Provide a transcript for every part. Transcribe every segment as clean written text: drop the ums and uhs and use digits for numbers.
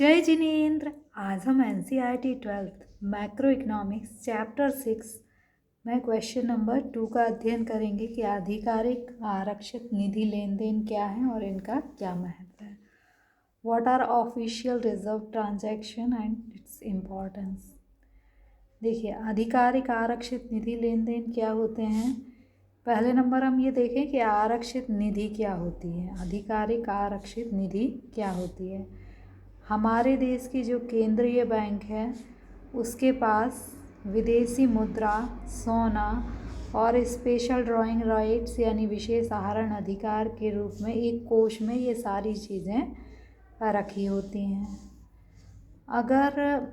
जय जिनेन्द्र। आज हम NCERT 12th macro economics chapter 6 में क्वेश्चन नंबर 2 का अध्ययन करेंगे कि आधिकारिक आरक्षित निधि लेन देन क्या है और इनका क्या महत्व है। What are official reserve transaction and its importance. देखिए, आधिकारिक आरक्षित निधि लेन देन क्या होते हैं। पहले नंबर हम ये देखें कि आरक्षित निधि क्या होती है। आधिकारिक आरक्षित निधि क्या होती है। हमारे देश की जो केंद्रीय बैंक है उसके पास विदेशी मुद्रा, सोना और स्पेशल ड्राइंग राइट्स यानी विशेष आहरण अधिकार के रूप में एक कोष में ये सारी चीज़ें रखी होती हैं। अगर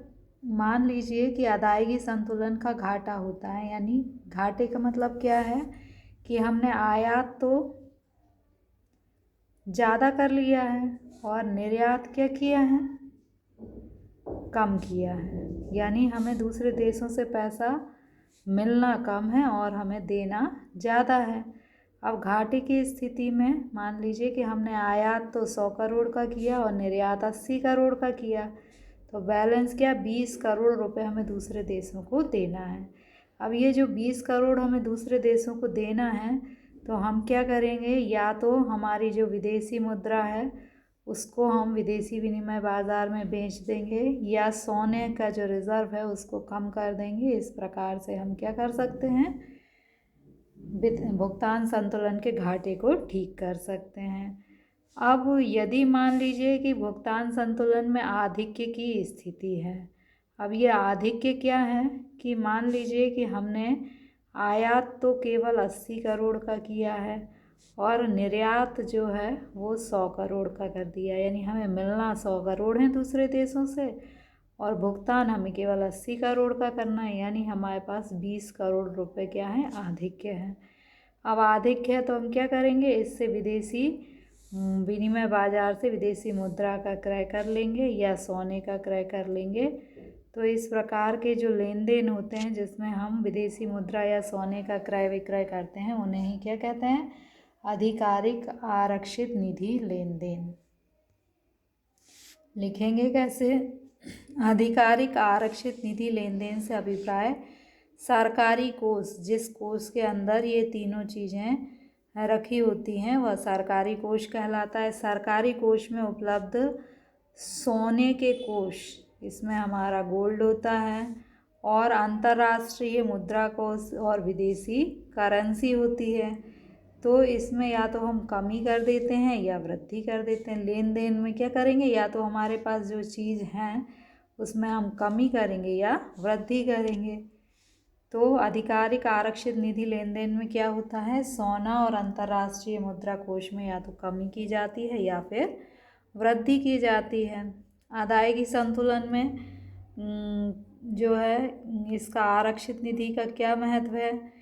मान लीजिए कि अदायगी संतुलन का घाटा होता है, यानी घाटे का मतलब क्या है कि हमने आयात तो ज़्यादा कर लिया है और निर्यात क्या किया है, कम किया है, यानी हमें दूसरे देशों से पैसा मिलना कम है और हमें देना ज़्यादा है। अब घाटे की स्थिति में मान लीजिए कि हमने आयात तो 100 करोड़ का किया और निर्यात 80 करोड़ का किया, तो बैलेंस क्या, 20 करोड़ रुपए हमें दूसरे देशों को देना है। अब ये जो 20 करोड़ हमें दूसरे देशों को देना है, तो हम क्या करेंगे, या तो हमारी जो विदेशी मुद्रा है उसको हम विदेशी विनिमय बाज़ार में बेच देंगे, या सोने का जो रिज़र्व है उसको कम कर देंगे। इस प्रकार से हम क्या कर सकते हैं, भुगतान संतुलन के घाटे को ठीक कर सकते हैं। अब यदि मान लीजिए कि भुगतान संतुलन में आधिक्य की स्थिति है। अब ये आधिक्य क्या है कि मान लीजिए कि हमने आयात तो केवल 80 करोड़ का किया है और निर्यात जो है वो 100 करोड़ का कर दिया, यानी हमें मिलना 100 करोड़ है दूसरे देशों से और भुगतान हमें केवल 80 करोड़ का करना है, यानी हमारे पास 20 करोड़ रुपए क्या है, आधिक्य है। अब आधिक्य है तो हम क्या करेंगे, इससे विदेशी विनिमय बाजार से विदेशी मुद्रा का क्रय कर लेंगे या सोने का क्रय कर लेंगे। तो इस प्रकार के जो लेन देन होते हैं जिसमें हम विदेशी मुद्रा या सोने का क्रय विक्रय करते हैं उन्हें ही क्या कहते हैं, आधिकारिक आरक्षित निधि लेन देन। लिखेंगे कैसे, आधिकारिक आरक्षित निधि लेन देन से अभिप्राय सरकारी कोष, जिस कोष के अंदर ये तीनों चीज़ें रखी होती हैं वह सरकारी कोष कहलाता है। सरकारी कोष में उपलब्ध सोने के कोष, इसमें हमारा गोल्ड होता है, और अंतर्राष्ट्रीय मुद्रा कोष और विदेशी करेंसी होती है। तो इसमें या तो हम कमी कर देते हैं या वृद्धि कर देते हैं। लेन देन में क्या करेंगे, या तो हमारे पास जो चीज़ हैं उसमें हम कमी करेंगे या वृद्धि करेंगे। तो आधिकारिक आरक्षित निधि लेन देन में क्या होता है, सोना और अंतर्राष्ट्रीय मुद्रा कोष में या तो कमी की जाती है या फिर वृद्धि की जाती है। अदायगी संतुलन में जो है इसका आरक्षित निधि का क्या महत्व है,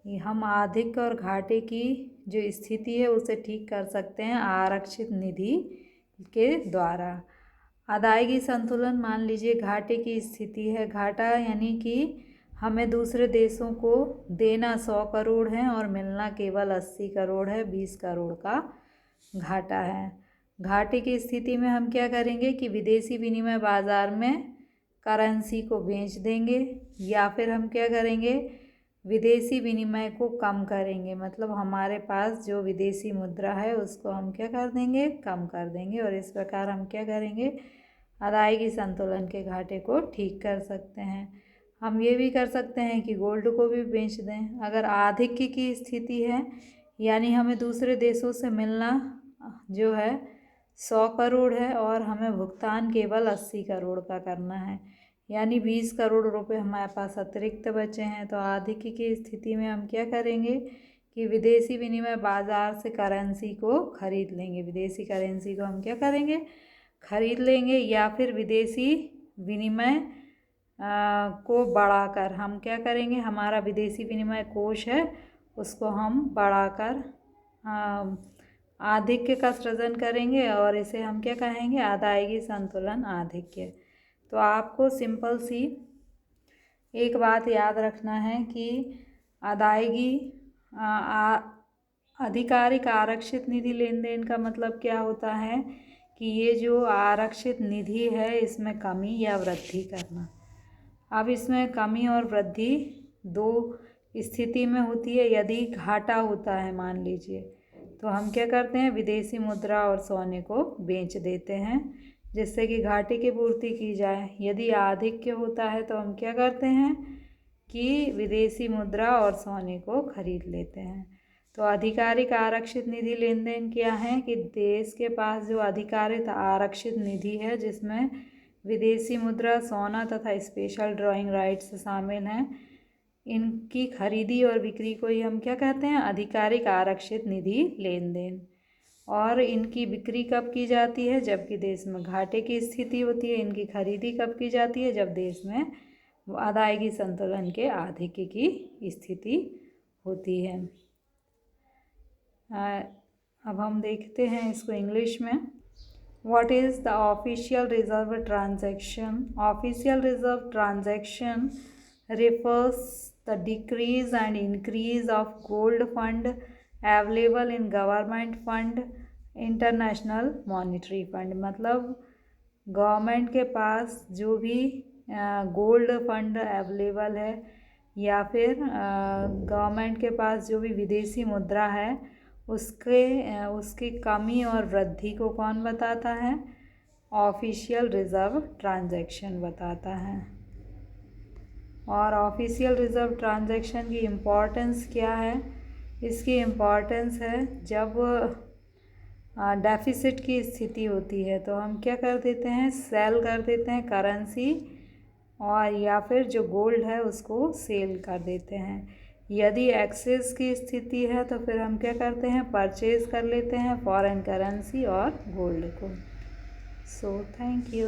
हम आधिक्य और घाटे की जो स्थिति है उसे ठीक कर सकते हैं आरक्षित निधि के द्वारा। अदायगी संतुलन, मान लीजिए घाटे की स्थिति है, घाटा यानी कि हमें दूसरे देशों को देना 100 करोड़ है और मिलना केवल 80 करोड़ है, 20 करोड़ का घाटा है। घाटे की स्थिति में हम क्या करेंगे कि विदेशी विनिमय बाज़ार में करेंसी को बेच देंगे, या फिर हम क्या करेंगे, विदेशी विनिमय को कम करेंगे, मतलब हमारे पास जो विदेशी मुद्रा है उसको हम क्या कर देंगे, कम कर देंगे। और इस प्रकार हम क्या करेंगे, अदायगी संतुलन के घाटे को ठीक कर सकते हैं। हम ये भी कर सकते हैं कि गोल्ड को भी बेच दें। अगर आधिक्य की स्थिति है, यानी हमें दूसरे देशों से मिलना जो है 100 करोड़ है और हमें भुगतान केवल 80 करोड़ का करना है, यानी 20 करोड़ रुपए हमारे पास अतिरिक्त बचे हैं। तो आधिक्य की स्थिति में हम क्या करेंगे कि विदेशी विनिमय बाज़ार से करेंसी को खरीद लेंगे। विदेशी करेंसी को हम क्या करेंगे, खरीद लेंगे, या फिर विदेशी विनिमय को बढ़ाकर हम क्या करेंगे, हमारा विदेशी विनिमय कोष है उसको हम बढ़ाकर आधिक्य का सृजन करेंगे और इसे हम क्या कहेंगे, अदायगी संतुलन आधिक्य। तो आपको सिंपल सी एक बात याद रखना है कि अदायगी आधिकारिक आरक्षित निधि लेन देन का मतलब क्या होता है कि ये जो आरक्षित निधि है इसमें कमी या वृद्धि करना। अब इसमें कमी और वृद्धि दो स्थिति में होती है। यदि घाटा होता है मान लीजिए, तो हम क्या करते हैं, विदेशी मुद्रा और सोने को बेच देते हैं जिससे कि घाटे की पूर्ति की जाए। यदि आधिक्य होता है तो हम क्या करते हैं कि विदेशी मुद्रा और सोने को खरीद लेते हैं। तो आधिकारिक आरक्षित निधि लेन देन क्या है कि देश के पास जो आधिकारिक आरक्षित निधि है जिसमें विदेशी मुद्रा, सोना तथा स्पेशल ड्राइंग राइट्स शामिल हैं, इनकी खरीदी और बिक्री को ही हम क्या कहते हैं, आधिकारिक आरक्षित निधि लेन देन। और इनकी बिक्री कब की जाती है, जबकि देश में घाटे की स्थिति होती है। इनकी खरीदी कब की जाती है, जब देश में अदायगी संतुलन के आधिक्य की स्थिति होती है। अब हम देखते हैं इसको इंग्लिश में। What is the official reserve transaction? Official reserve transaction refers the decrease and increase of gold fund available in government fund, international monetary fund। मतलब गवर्नमेंट के पास जो भी गोल्ड फंड अवेलेबल है या फिर गवर्नमेंट के पास जो भी विदेशी मुद्रा है उसकी कमी और वृद्धि को कौन बताता है, ऑफिशियल रिज़र्व ट्रांजैक्शन बताता है। और ऑफिशियल रिज़र्व ट्रांजैक्शन की इम्पोर्टेंस क्या है, इसकी इम्पोर्टेंस है जब डेफिसिट की स्थिति होती है तो हम क्या कर देते हैं, सेल कर देते हैं करेंसी, और या फिर जो गोल्ड है उसको सेल कर देते हैं। यदि एक्सेस की स्थिति है तो फिर हम क्या करते हैं, परचेज़ कर लेते हैं फॉरेन करेंसी और गोल्ड को। So thank you.